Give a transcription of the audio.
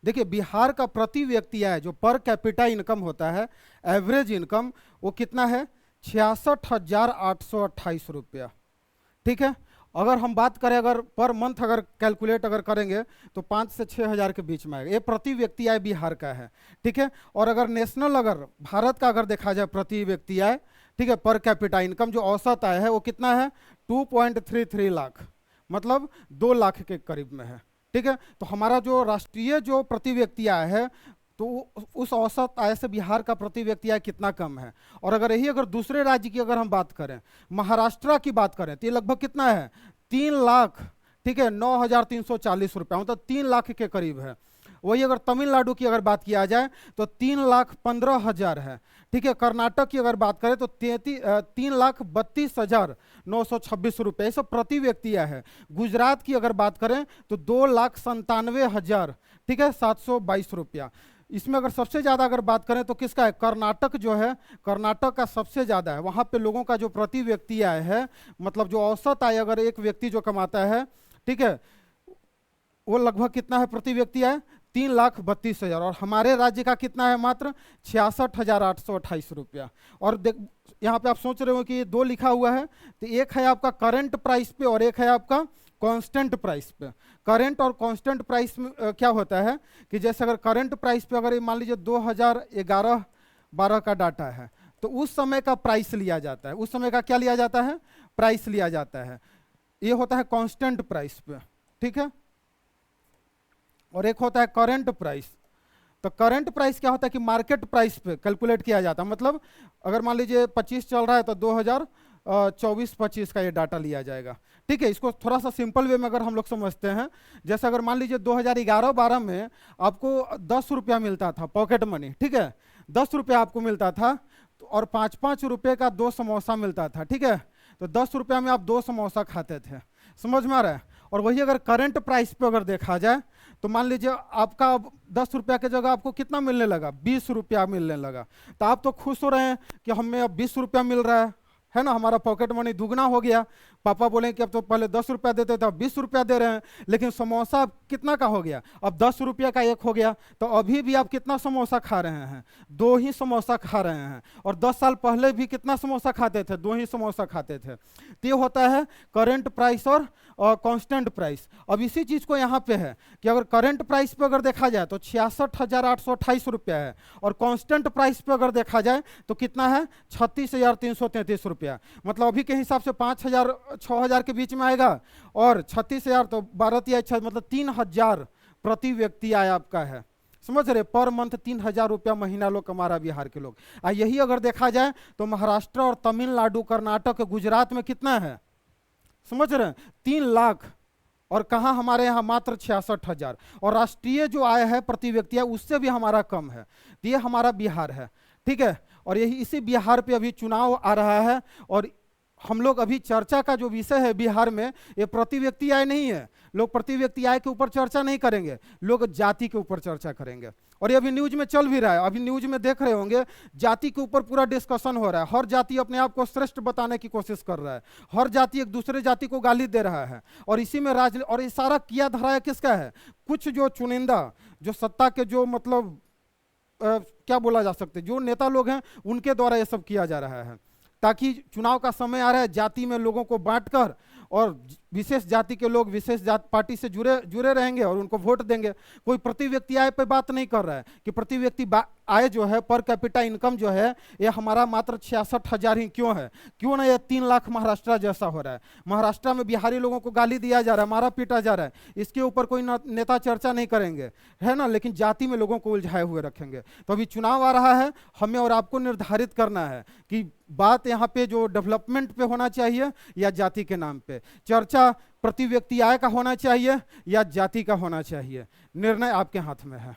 देखिए बिहार का प्रति व्यक्ति आय जो पर कैपिटा इनकम होता है, एवरेज इनकम, वो कितना है? 66,828 रुपया। ठीक है। अगर हम बात करें अगर पर मंथ अगर कैलकुलेट अगर करेंगे तो 5 से 6 हज़ार के बीच में आएगा। ये प्रति व्यक्ति आय बिहार का है। ठीक है। और अगर नेशनल अगर भारत का अगर देखा जाए प्रति व्यक्ति आय, ठीक है, पर कैपिटा इनकम जो औसत आय है वो कितना है? 2.33 लाख, मतलब 2 लाख के करीब में है। ठीक है। तो हमारा जो राष्ट्रीय जो प्रति व्यक्ति आय है, तो उस औसत आय से बिहार का प्रति व्यक्ति आय कितना कम है। और अगर यही अगर दूसरे राज्य की अगर हम बात करें, महाराष्ट्र की बात करें, तो ये लगभग कितना है? 3 लाख, ठीक है, 9,340 रुपया, मतलब 3 लाख के करीब है। वही अगर तमिलनाडु की अगर बात किया जाए तो 3,15,000 है। ठीक है। कर्नाटक की अगर बात करें तो 3,32,926 रुपये, सब प्रति व्यक्ति आय है। गुजरात की अगर बात करें तो 2,97,000, ठीक है, 722 रुपया। इसमें अगर सबसे ज़्यादा अगर बात करें तो किसका है? कर्नाटक जो है, कर्नाटक का सबसे ज़्यादा है। वहाँ पे लोगों का जो प्रति व्यक्ति आय है, मतलब जो औसत आय अगर एक व्यक्ति जो कमाता है, ठीक है, वो लगभग कितना है प्रति व्यक्ति आय? 3,32,000। और हमारे राज्य का कितना है? मात्र 66,828 रुपया। और यहाँ पे आप सोच रहे हो कि ये 2 लिखा हुआ है, तो एक है आपका करंट प्राइस पे और एक है आपका कांस्टेंट प्राइस पे। करंट और कांस्टेंट प्राइस में क्या होता है कि जैसे अगर करंट प्राइस पे अगर मान लीजिए 2011-12 का डाटा है, तो उस समय का प्राइस लिया जाता है। उस समय का क्या लिया जाता है? प्राइस लिया जाता है। ये होता है कांस्टेंट प्राइस पे। ठीक है। और एक होता है करंट प्राइस। तो करंट प्राइस क्या होता है कि मार्केट प्राइस पे कैलकुलेट किया जाता है। मतलब अगर मान लीजिए 25 चल रहा है तो 2024-25 का ये डाटा लिया जाएगा। ठीक है। इसको थोड़ा सा सिंपल वे में अगर हम लोग समझते हैं, जैसे अगर मान लीजिए 2011-12 में आपको 10 रुपया मिलता था पॉकेट मनी, ठीक है, 10 रुपया आपको मिलता था, और 5-5 रुपये का 2 समोसा मिलता था। ठीक है। तो 10 रुपया में आप 2 समोसा खाते थे। समझ में आ रहा है? और वही अगर करंट प्राइस पे अगर देखा जाए तो मान लीजिए आपका 10 रुपया की जगह आपको कितना मिलने लगा? 20 रुपया मिलने लगा। तो आप तो खुश हो रहे हैं कि हमें अब 20 रुपया मिल रहा है ना, हमारा पॉकेट मनी दुगना हो गया। पापा बोले कि अब तो पहले 10 रुपया देते थे, अब 20 रुपया दे रहे हैं। लेकिन समोसा अब कितना का हो गया? अब 10 रुपया का एक हो गया। तो अभी भी आप कितना समोसा खा रहे हैं? 2 ही समोसा खा रहे हैं। और 10 साल पहले भी कितना समोसा खाते थे? 2 ही समोसा खाते थे। तो ये होता है करंट प्राइस और कांस्टेंट प्राइस। अब इसी चीज को यहाँ पे है कि अगर करंट प्राइस पे अगर देखा जाए तो 66,828 रुपया है, और कांस्टेंट प्राइस पे अगर देखा जाए तो कितना है? 36,333 रुपया। मतलब अभी के हिसाब से 5,000-6,000 के बीच में आएगा, और 36,000 तो 12 मतलब 3,000 प्रति व्यक्ति आय आपका है। समझ रहे? पर मंथ 3,000 रुपया महीना लोग कमा रहा बिहार के लोग। यही अगर देखा जाए तो महाराष्ट्र और तमिलनाडु, कर्नाटक, गुजरात में कितना है? समझ रहे हैं? 3 लाख। और कहाँ हमारे यहाँ मात्र 66,000। और राष्ट्रीय जो आय है प्रति व्यक्ति है उससे भी हमारा कम है। तो ये हमारा बिहार है। ठीक है। और यही इसी बिहार पे अभी चुनाव आ रहा है, और हम लोग अभी चर्चा का जो विषय है बिहार में, ये प्रति व्यक्ति आय नहीं है। लोग प्रति व्यक्ति आय के ऊपर चर्चा नहीं करेंगे, लोग जाति के ऊपर चर्चा करेंगे। और ये अभी न्यूज में चल भी रहा है। अभी न्यूज में देख रहे होंगे, जाति के ऊपर पूरा डिस्कशन हो रहा है। हर जाति अपने आप को श्रेष्ठ बताने की कोशिश कर रहा है। हर जाति एक दूसरे जाति को गाली दे रहा है। और इसी में और ये सारा किया धराया किसका है? कुछ जो चुनिंदा, जो सत्ता के जो मतलब क्या बोला जा सकते, जो नेता लोग हैं, उनके द्वारा ये सब किया जा रहा है, ताकि चुनाव का समय आ रहा है, जाति में लोगों को बांटकर, और विशेष जाति के लोग विशेष जाति पार्टी से जुड़े रहेंगे और उनको वोट देंगे। कोई प्रति व्यक्ति आय पे बात नहीं कर रहा है कि प्रति व्यक्ति आय जो है, पर कैपिटा इनकम जो है, ये हमारा मात्र 66,000 ही क्यों है? क्यों ना ये 3 लाख महाराष्ट्र जैसा हो रहा है? महाराष्ट्र में बिहारी लोगों को गाली दिया जा रहा है, मारा पीटा जा रहा है। इसके ऊपर कोई नेता चर्चा नहीं करेंगे, है ना, लेकिन जाति में लोगों को उलझाए हुए रखेंगे। तो अभी चुनाव आ रहा है, हमें और आपको निर्धारित करना है कि बात यहाँ पे जो डेवलपमेंट पे होना चाहिए या जाति के नाम पे। चर्चा प्रति व्यक्ति आय का होना चाहिए या जाति का होना चाहिए। निर्णय आपके हाथ में है।